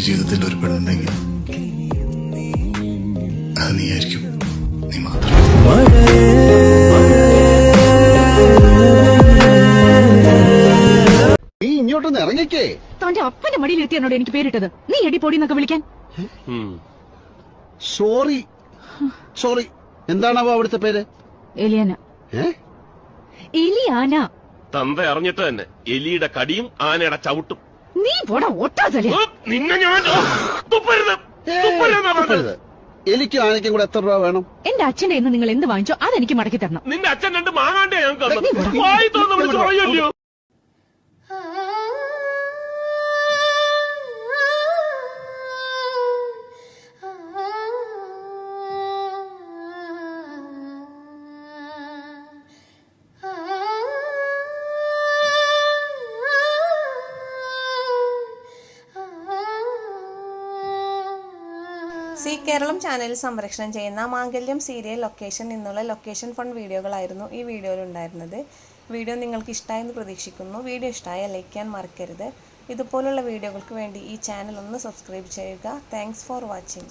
ജീവിതത്തിൽ ഒരു പെണ്ണുണ്ടെങ്കിൽ അത് നീയായിരിക്കും. നീ മാത്രം. നീ ഇങ്ങോട്ടൊന്ന് ഇറങ്ങിക്കേ. തന്റെ അപ്പന്റെ മടിയിലെത്തിയാണോട് എനിക്ക് പേരിട്ടത്. നീ എടി പൊടി എന്നൊക്കെ വിളിക്കാൻ. Sorry sorry. എന്താണാവോ അവിടുത്തെ പേര്? എലിയാന. എലിയാന. തന്ത അറിഞ്ഞിട്ട് തന്നെ എലിയുടെ കടിയും ആനയുടെ ചവിട്ടും. നീ പോടാ ഒട്ടാതല്ലേ. നിന്നെ ഞാൻ എലിക്കും ആനയ്ക്കും കൂടെ എത്ര രൂപ വേണം? എന്റെ അച്ഛന്റെ ഇന്ന് നിങ്ങൾ എന്ത് വാങ്ങിച്ചോ അതെനിക്ക് മടക്കി തരണം. നിന്റെ അച്ഛൻ രണ്ട് മാങ്ങാണ്ടേ ഞങ്ങൾക്ക്. സി കേരളം ചാനലിൽ സംപ്രേഷണം ചെയ്യുന്ന മാംഗല്യം സീരിയൽ ലൊക്കേഷൻ നിന്നുള്ള ലൊക്കേഷൻ ഫണ്ട് വീഡിയോകളായിരുന്നു ഈ വീഡിയോയിൽ ഉണ്ടായിരുന്നത്. വീഡിയോ നിങ്ങൾക്ക് ഇഷ്ടമായെന്ന് പ്രതീക്ഷിക്കുന്നു. വീഡിയോ ഇഷ്ടമായ ലൈക്ക് ചെയ്യാൻ മറക്കരുത്. ഇതുപോലുള്ള വീഡിയോകൾക്ക് വേണ്ടി ഈ ചാനൽ ഒന്ന് സബ്സ്ക്രൈബ് ചെയ്യുക. Thanks for watching.